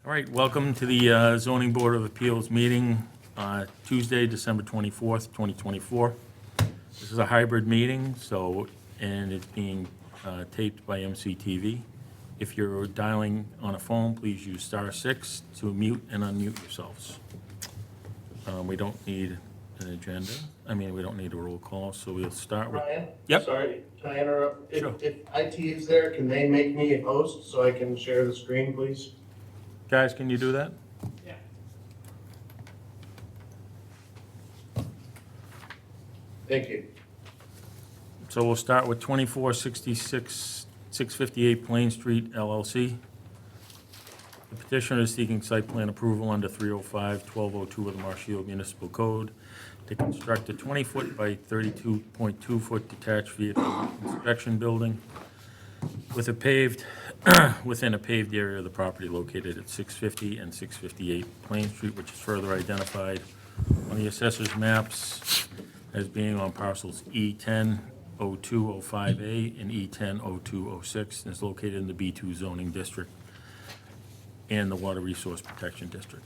All right, welcome to the Zoning Board of Appeals meeting, Tuesday, December 24th, 2024. This is a hybrid meeting, and it's being taped by MCTV. If you're dialing on a phone, please use *6 to mute and unmute yourselves. We don't need an agenda. We don't need a roll call, so we'll start with... Ryan? Yep. Sorry, can I interrupt? Sure. If IT is there, can they make me a host so I can share the screen, please? Guys, can you do that? Yeah. Thank you. So we'll start with 2466, 658 Plain Street LLC. The petitioner is seeking site plan approval under 305-1202 of the Marshfield Municipal Code to construct a 20-foot by 32.2-foot detached vehicle inspection building with a paved, within a paved area of the property located at 650 and 658 Plain Street, which is further identified on the assessor's maps as being on parcels E10-0205A and E10-0206, and is located in the B2 zoning district and the Water Resource Protection District.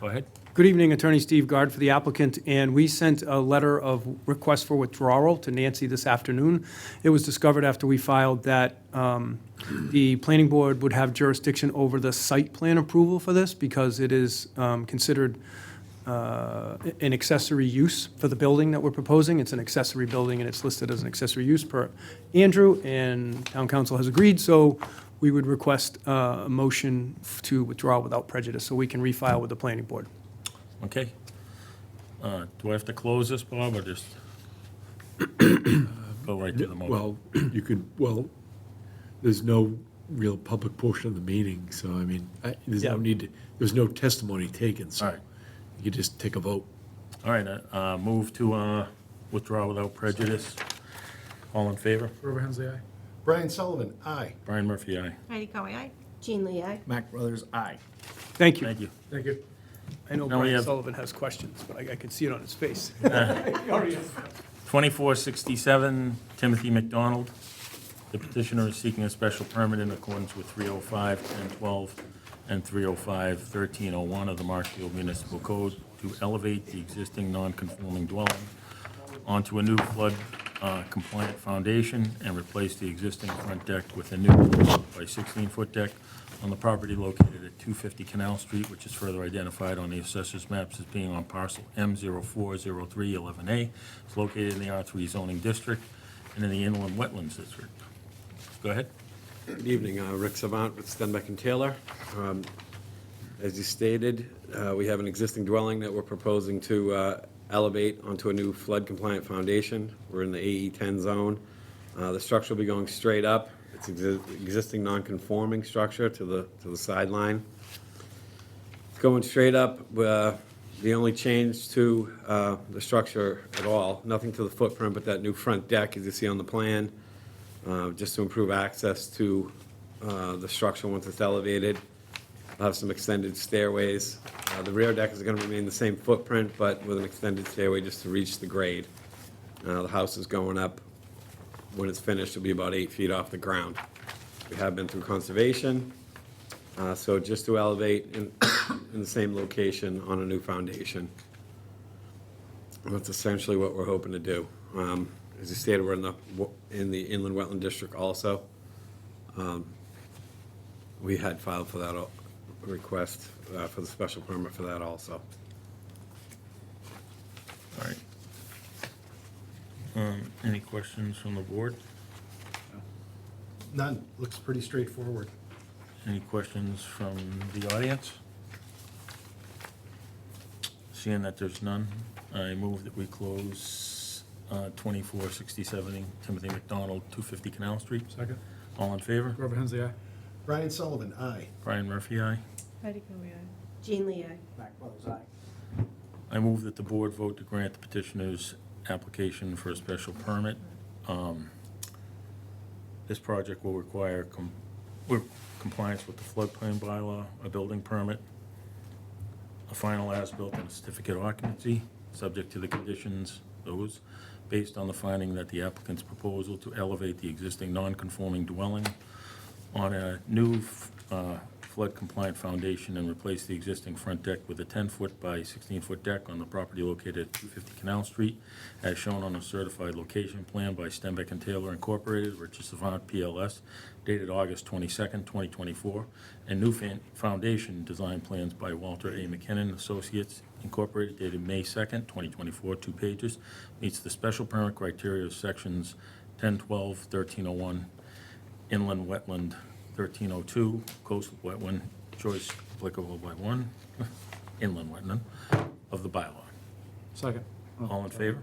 Go ahead. Good evening, Attorney Steve Gard for the applicant, and we sent a letter of request for withdrawal to Nancy this afternoon. It was discovered after we filed that the planning board would have jurisdiction over the site plan approval for this because it is considered an accessory use for the building that we're proposing. It's an accessory building, and it's listed as an accessory use per Andrew, and town council has agreed, so we would request a motion to withdraw without prejudice so we can refile with the planning board. Okay. Do I have to close this, Bob, or just go right to the motion? Well, you could, there's no real public portion of the meeting, so there's no Yeah. need to, there's no testimony taken, so All right. you could just take a vote. All right, move to withdraw without prejudice. All in favor? Robert Hensley, aye. Brian Sullivan, aye. Brian Murphy, aye. Heidi Conway, aye. Jean Lee, aye. Mac Brothers, aye. Thank you. Thank you. Thank you. I know Now we Brian have- Sullivan has questions, but I could see it on his face. 2467 Timothy McDonald. The petitioner is seeking a special permit in accordance with 305-1012 and 305-1301 of the Marshfield Municipal Code to elevate the existing non-conforming dwelling onto a new flood compliant foundation and replace the existing front deck with a new by 16-foot deck on the property located at 250 Canal Street, which is further identified on the assessor's maps as being on parcel M040311A. It's located in the R3 zoning district and in the inland wetlands district. Go ahead. Good evening, Rick Savant with Stenbeck and Taylor. As you stated, we have an existing dwelling that we're proposing to elevate onto a new flood-compliant foundation. We're in the AE10 zone. The structure will be going straight up. It's existing non-conforming structure to the sideline. It's going straight up. The only change to the structure at all, nothing to the footprint, but that new front deck, as you see on the plan, just to improve access to the structure once it's elevated. We'll have some extended stairways. The rear deck is going to remain the same footprint, but with an extended stairway just to reach the grade. The house is going up. When it's finished, it'll be about 8 feet off the ground. We have been through conservation, so just to elevate in the same location on a new foundation. And that's essentially what we're hoping to do. As you stated, we're in the inland wetland district also. We had filed for that request for the special permit for that also. All right. Any questions from the board? None. Looks pretty straightforward. Any questions from the audience? Seeing that there's none, I move that we close 2467 Timothy McDonald, 250 Canal Street. Second. All in favor? Robert Hensley, aye. Brian Sullivan, aye. Brian Murphy, aye. Heidi Conway, aye. Jean Lee, aye. Mac Brothers, aye. I move that the board vote to grant the petitioner's application for a special permit. This project will require compliance with the floodplain bylaw, a building permit, a final as-built and a certificate of occupancy, subject to the conditions, those, based on the finding that the applicant's proposal to elevate the existing non-conforming dwelling on a new flood-compliant foundation and replace the existing front deck with a 10-foot by 16-foot deck on the property located at 250 Canal Street, as shown on a certified location plan by Stenbeck and Taylor Incorporated, Richard Savant, PLS, dated August 22nd, 2024, and new foundation design plans by Walter A. McKinnon Associates Incorporated, dated May 2nd, 2024, 2 pages, meets the special permit criteria of sections 1012, 1301, inland wetland 1302, coastal wetland choice applicable by one, inland wetland of the bylaw. Second. All in favor?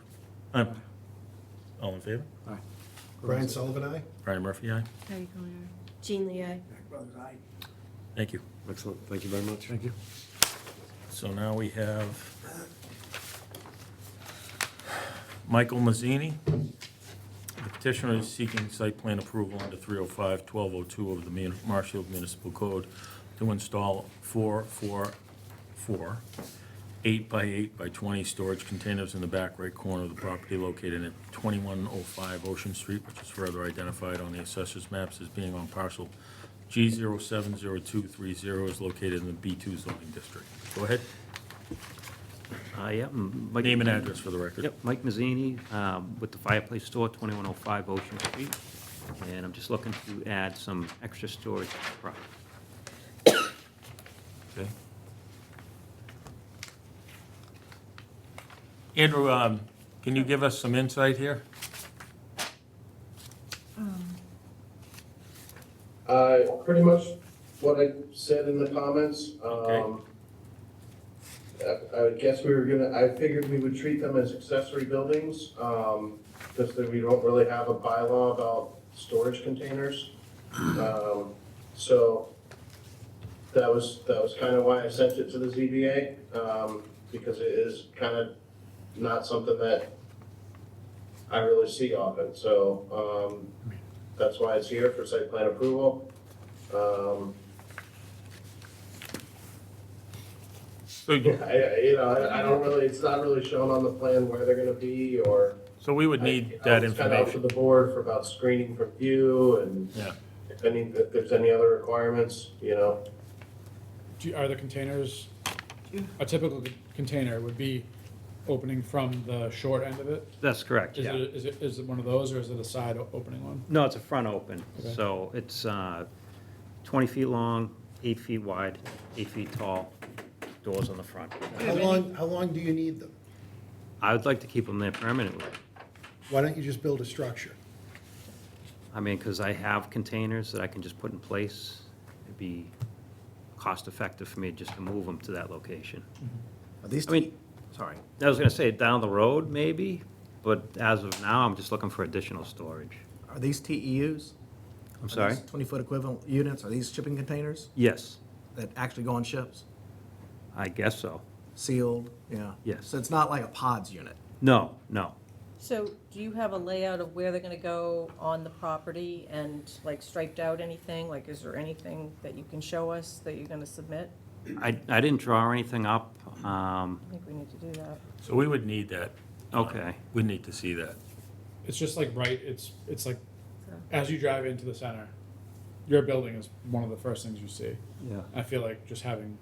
All in favor? Aye. Brian Sullivan, aye? Brian Murphy, aye. Patty Conner. Jean Lee, aye. Thank you. Excellent, thank you very much. Thank you. So now we have Michael Mazzini. The petitioner is seeking site plan approval under 305-1202 of the Marshfield Municipal Code to install 4 8 by 8 by 20 storage containers in the back right corner of the property located at 2105 Ocean Street, which is further identified on the assessor's maps as being on parcel G070230, is located in the B2 zoning district. Go ahead. Yeah. Mike- Name and address for the record. Yep, Mike Mazzini, with the Fireplace Store, 2105 Ocean Street. And I'm just looking to add some extra storage to the property. Okay. Andrew, can you give us some insight here? Pretty much what I said in the comments. Okay. I guess I figured we would treat them as accessory buildings, just that we don't really have a bylaw about storage containers. So that was kind of why I sent it to the ZBA, because it is kind of not something that I really see often, so, that's why it's here for site plan approval. So you- I don't really, it's not really shown on the plan where they're gonna be, or. So we would need that It's kind of up to information. the board for about screening from view, and Yeah. if there's any other requirements, Are the containers, a typical container would be opening from the short end of it? That's correct, Is yeah. it one of those, or is it a side opening one? No, it's a front open, Okay. so it's 20 feet long, 8 feet wide, 8 feet tall, doors on the front. How long do you need them? I would like to keep them there permanently. Why don't you just build a structure? I mean, because I have containers that I can just put in place. It'd be cost-effective for me just to move them to that location. Are these, I mean- sorry. I was gonna say down the road, maybe, but as of now, I'm just looking for additional storage. Are these TEUs? I'm sorry? 20-foot equivalent units, are these shipping containers Yes, that actually go on ships? I guess so. Sealed, yeah? Yes. So it's not like a pods unit? No, no. So do you have a layout of where they're gonna go on the property and like striped out anything? Like, is there anything that you can show us that you're gonna submit? I didn't draw anything up. I think we need to do that. So we would need that. Okay. We need to see that. It's just like it's like, as you drive into the center, your building is one of the first things you see. Yeah. I feel like just having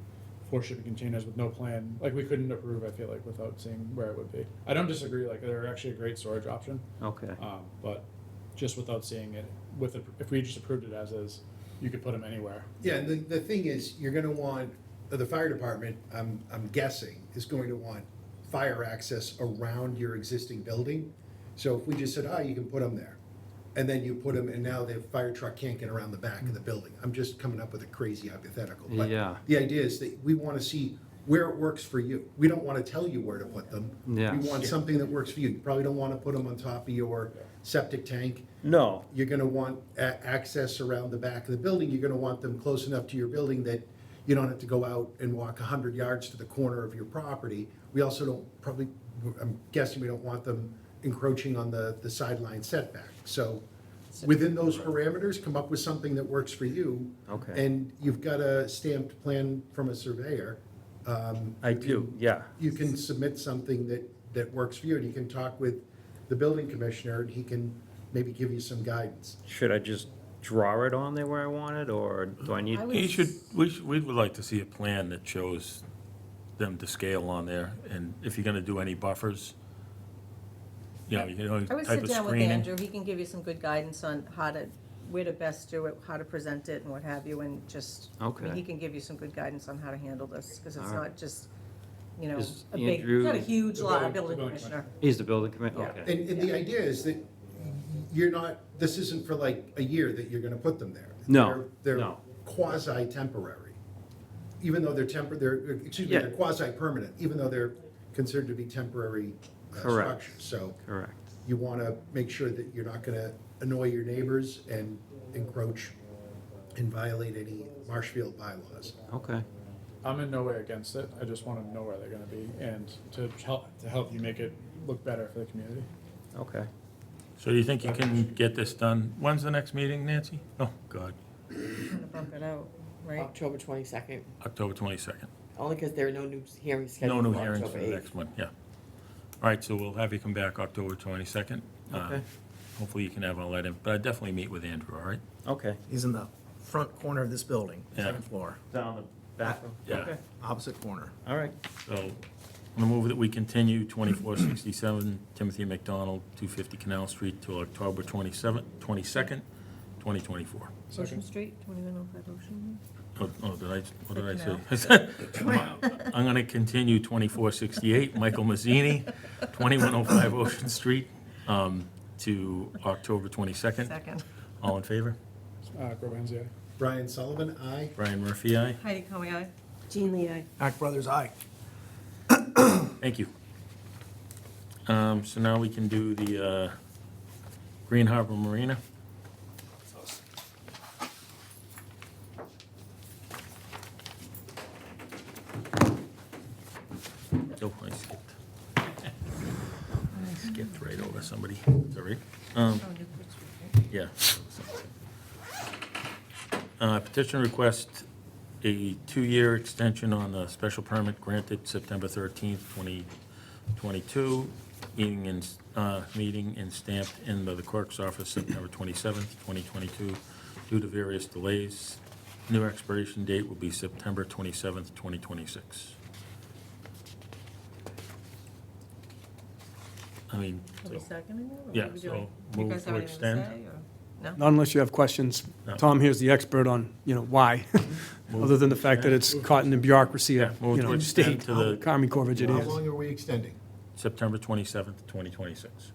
4 shipping containers with no plan, like we couldn't approve, I feel like, without seeing where it would be. I don't disagree, like they're actually a great storage option, Okay. but just without seeing it, if we just approved it as is, you could put them anywhere. Yeah, and the thing is, you're gonna want, the fire department, I'm guessing, is going to want fire access around your existing building. So if we just said, you can put them there, and then you put them, and now the fire truck can't get around the back of the building. I'm just coming up with a crazy hypothetical. But Yeah. the idea is that we wanna see where it works for you. We don't wanna tell you where to put them. Yeah. We want something that works for you. You probably don't wanna put them on top of your septic tank. No. You're gonna want access around the back of the building. You're gonna want them close enough to your building that you don't have to go out and walk 100 yards to the corner of your property. We also don't, I'm guessing we don't want them encroaching on the sideline setback. So within those parameters, come up with something that works for you. Okay. And you've got a stamped plan from a surveyor. I do, yeah. You can submit something that works for you, and you can talk with the building commissioner, and he can maybe give you some guidance. Should I just draw it on there where I want it, or do I need? I would We would like to see a plan that shows them to scale on there, and if you're gonna do any buffers, I would type sit of down with screening. Andrew, he can give you some good guidance on where to best do it, how to present it and what have you, and just, I mean, Okay. he can give you some good guidance on how to handle this, because it's All right. not just, you know, Is a big, Andrew- it's not a huge The lot, building- building the building commissioner. He's the building committee, Yeah. okay. And the idea is that you're not, this isn't for like a year that you're gonna put them there. No, They're no. quasi-temporary, even though Yeah. they're quasi-permanent, even though they're considered to be temporary Correct. structures. So Correct. you wanna make sure that you're not gonna annoy your neighbors and encroach and violate any Marshfield bylaws. Okay. I'm in no way against it. I just want to know where they're going to be and to help you make it look better for the community. Okay. So do you think you can get this done? When's the next meeting, Nancy? Oh, God, I'm gonna bump it out, right? October 22nd, October 22nd. only because there are no new hearings No scheduled new for hearings for October the 8th. next one, yeah. All right, so we'll have you come back October 22nd. Okay. Hopefully you can have all that in, but I'd definitely meet with Andrew, all right? Okay. He's in the front corner of this building, Yeah. second floor, Down the back room? Yeah. Okay. opposite corner. All right. So I'm gonna move that we continue 2467 Timothy McDonald, 250 Canal Street till October 22nd, 2024. Ocean Street, 2105 Ocean. Oh, what did I Canal. say? I'm gonna continue 2468 Michael Mazzini, 2105 Ocean Street, to October 22nd. Second. All in favor? Grover Hensey, aye. Brian Sullivan, aye. Brian Murphy, aye. Heidi Conway, aye. Jean Lee, aye. Act Brothers, aye. Thank you. So now we can do the Green Harbor Marina. Oh, I skipped. I skipped right over somebody. Sorry. Oh, Newport Street, right? Yeah. Petition request a 2-year extension on the special permit granted September 13th, 2022, meeting and stamped in by the clerk's office September 27th, 2022, due to various delays. New expiration date will be September 27th, 2026. I mean, Are we so- seconding it? or what Yeah, are we so doing? move You guys to have anything extend. say, or- No? Not unless you have questions. No. Tom here's the expert on, why, other than the fact that it's caught in the bureaucracy Yeah, of, move to extend state, to the Army Corps of How Engineers. long are we extending? September 27th, 2026.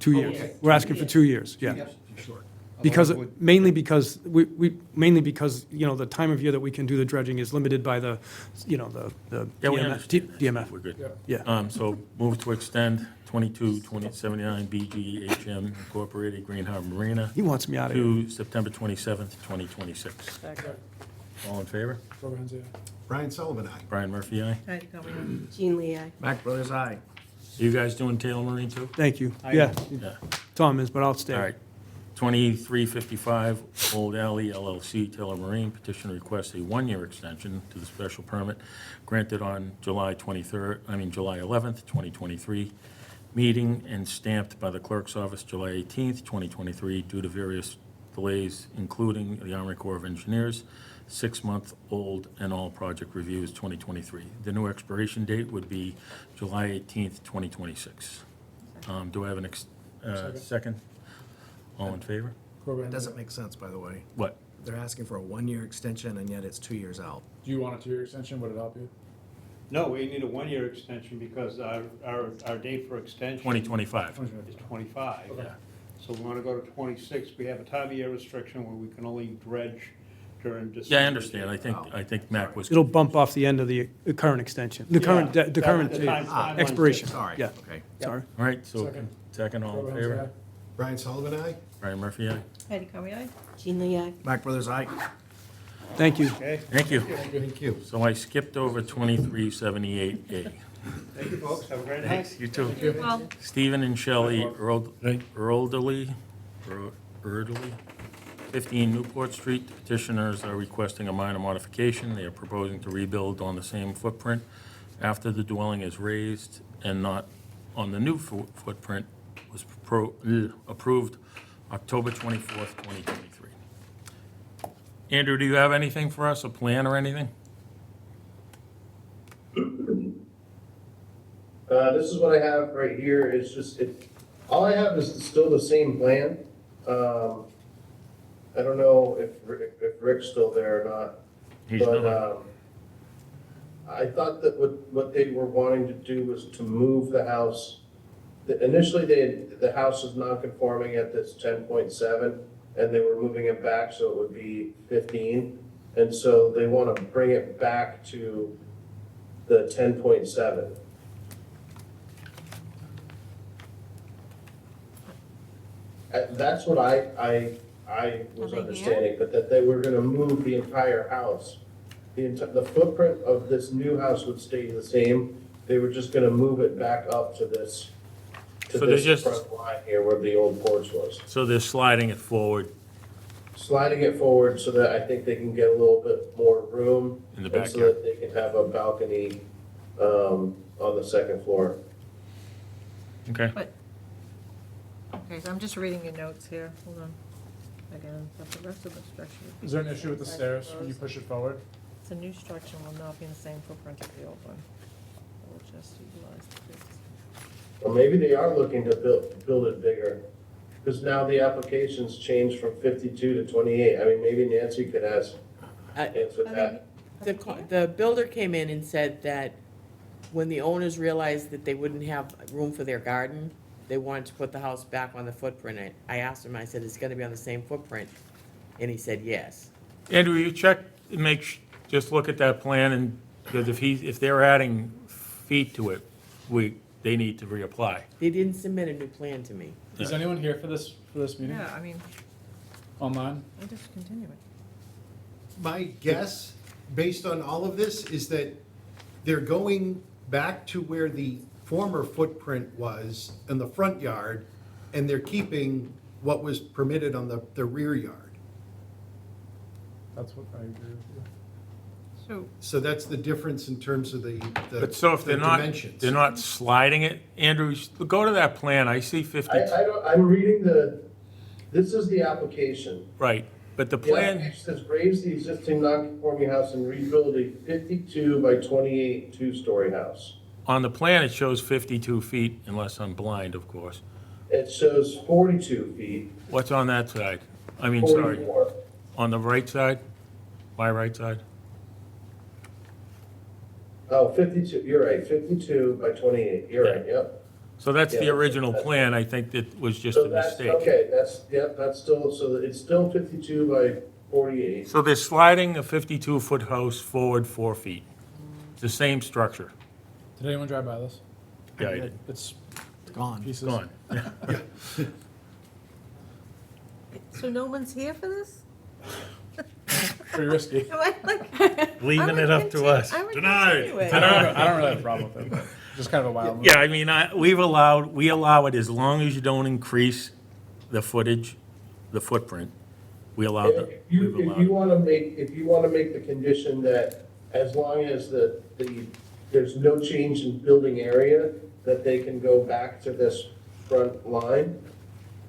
2 years. Okay. We're asking for 2 years, yeah. Sure. Because, mainly because, mainly because, the time of year that we can do the dredging is limited by the, the Yeah, we DMF understand. DMF, We're good. yeah. So move to extend 22-2079 BGHM Incorporated Green Harbor Marina He wants me out of here. to September 27th, 2026. Second. Yeah. All in favor? Grover Hensey, aye. Brian Sullivan, aye. Brian Murphy, aye. Heidi Conway, aye. Jean Lee, aye. Act Brothers, aye. You guys doing Taylor Marine too? Thank you. Yeah, Yeah. Tom is, but I'll stay. All right. 2355 Old Alley LLC Taylor Marine petition requests a 1-year extension to the special permit granted on July 11th, 2023. Meeting and stamped by the clerk's office July 18th, 2023, due to various delays, including the Army Corps of Engineers, 6-month-old, and all project reviews 2023. The new expiration date would be July 18th, 2026. Do I have second? All in favor? Grover It Hensey, doesn't make sense, by the way. What? They're asking for a 1-year extension, and yet it's 2 years out. do you want a 2-year extension? Would it help you? No, we need a 1-year extension because our date for extension 2025. is 25. Yeah. So we want to go to 26. We have a time of year restriction where we can only dredge during December. Yeah, I understand. I think Mac was. It'll bump off the end of the current extension, the current, Yeah, the current timeline's expiration. Sorry, Yeah. okay. Sorry. All right, so Second. second, all Grover in Hensey, favor? aye. Brian Sullivan, aye. Brian Murphy, aye. Heidi Conway, aye. Jean Lee, aye. Act Brothers, aye. Thank you. Okay? Thank you. Thank you. So I skipped over 2378A. Thank you, folks. Have a great night. Thanks, you too. Well, Stephen and Shelley Right. Earlderly, 15 Newport Street. The petitioners are requesting a minor modification. They are proposing to rebuild on the same footprint after the dwelling is raised and not on the new footprint was approved October 24th, 2023. Andrew, do you have anything for us, a plan or anything? This is what I have right here, it's just, all I have is still the same plan. I don't know if Rick's still there or not. He's But, not. I thought that what they were wanting to do was to move the house. Initially, the house was non-conforming at this 10.7, and they were moving it back so it would be 15. And so they want to bring it back to the 10.7. That's what I was Are they understanding, but that they were gonna move the entire house. The footprint of this new house would stay the same, they were just gonna move it back up to this, So they're just- front line here where the old porch was. So they're sliding it forward Sliding it forward so that I think they can get a little bit more room. in the And so backyard. that they can have a balcony, on the second floor. Okay. Okay, so I'm just reading your notes here, hold on. Again, but the rest of the structure. Is there an issue with the stairs when you push it forward? It's a new structure and will not be in the same footprint as the old one. We'll just utilize the fixed. Or maybe they are looking to build it bigger, because now the application's changed from 52 to 28. I mean, maybe Nancy could answer that. The builder came in and said that when the owners realized that they wouldn't have room for their garden, they wanted to put the house back on the footprint. I asked him, I said, is it gonna be on the same footprint? And he said, yes. Andrew, you check, just look at that plan, and, because if they're adding feet to it, they need to reapply. They didn't submit a new plan to me. Is anyone here for this meeting? Yeah, I mean, Online? I'll just continue it. My guess, based on all of this, is that they're going back to where the former footprint was in the front yard, and they're keeping what was permitted on the rear yard. That's what I agree with you. So, So that's the difference in terms of the But so if the dimensions. they're not sliding it, Andrew, go to that plan, I see 50, I'm reading this is the application. right, but the The plan, application says raise the existing non-conforming house and rebuild a 52 by 28 two-story house. on the plan, it shows 52 feet, unless I'm blind, of course. It shows 42 feet, What's on that side? I mean, sorry, 44. on the right side? My right side? Oh, 52, you're right, 52 by 28, you're right, yep. So that's the Yeah. original plan, I think that was just So a that's, mistake. okay, that's still, so it's still 52 by 48. So they're sliding a 52-foot house forward 4 feet. It's the same structure. Did anyone drive by this? Yeah, I did. It's Gone. pieces. Gone. so no one's here for this? Pretty risky. Am I like? Leaving I would it up to continue- us. I would Denied. continue it. I don't really have a problem with it, but just kind of a wild move. Yeah, I mean, we allow it as long as you don't increase the footage, the footprint. We allow If it. you, We've if allowed you it. wanna make the condition that as long as there's no change in building area, that they can go back to this front line,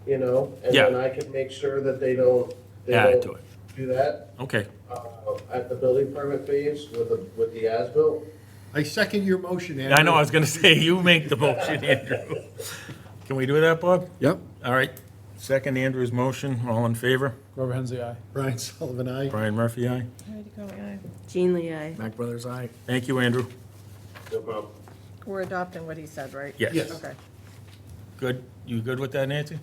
you know? And Yeah. then I can make sure that they don't Add to it. do that, Okay. at the building permit phase with the as-built. I second your motion, Andrew. I know, I was gonna say, you make the motion, Andrew. Can we do that, Bob? Yep. All right. Second Andrew's motion, all in favor? Grover Hensey, aye. Brian Sullivan, aye. Brian Murphy, aye. Ready to go, aye. Jean Lee, aye. Mac Brothers, aye. Thank you, Andrew. No problem. We're adopting what he said, right? Yes. Yes. Okay. Good. You good with that, Nancy?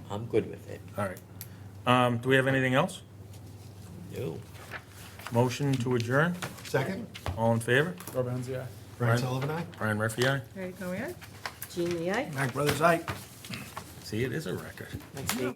I'm good with it. All right. Do we have anything else? No. Motion to adjourn? Second, All in favor? Grover Hensey, aye. Brian Sullivan, aye. Brian Murphy, aye. Ready to go, aye? Jean Lee, aye. Mac Brothers, aye. See, it is a record. Thanks, Steve.